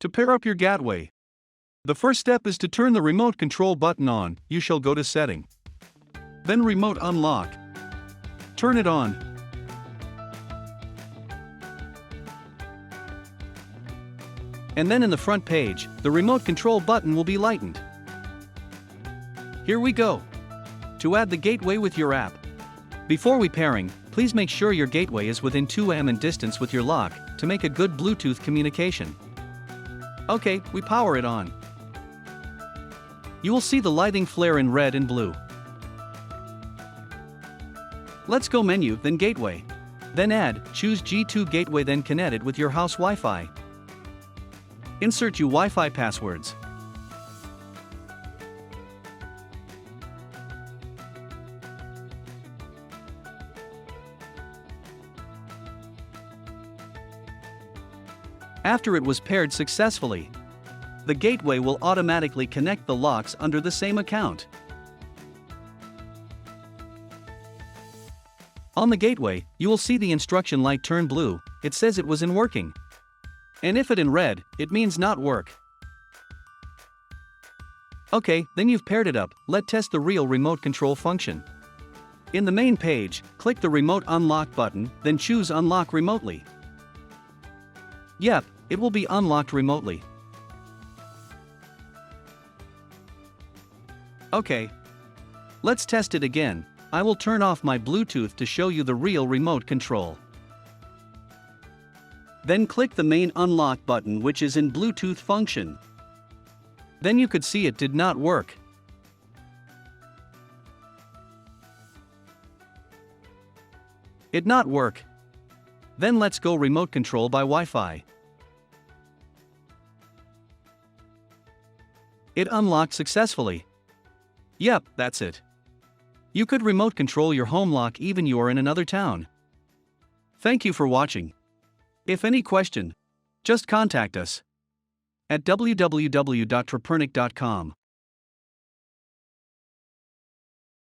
To pair up your gateway, the first step is to turn the remote control button on. You shall go to Setting. Then Remote Unlock. Turn it on. And then in the front page, the remote control button will be lightened. Here we go. To add the gateway with your app. Before we pairing, please make sure your gateway is within 2 m in distance with your lock to make a good Bluetooth communication. Okay, we power it on. You will see the lighting flare in red and blue. Let's go Menu, then Gateway. Then Add, choose G2 Gateway, then connect it with your house Wi-Fi. Insert your Wi-Fi passwords. After it was paired successfully, the gateway will automatically connect the locks under the same account. On the gateway, you will see the instruction light turn blue. It says it was in working. And if it in red, it means not work. Okay, then you've paired it up. Let's test the real remote control function. In the main page, click the Remote Unlock button, then choose Unlock Remotely. Yep, it will be unlocked remotely. Okay. Let's test it again. I will turn off my Bluetooth to show you the real remote control. Then click the main unlock button, which is in Bluetooth function. Then you could see it did not work. It not work. Then let's go remote control by Wi-Fi. It unlocked successfully. Yep, that's it. You could remote control your home lock even you are in another town. Thank you for watching. If any question, just contact us at www.trepernic.com.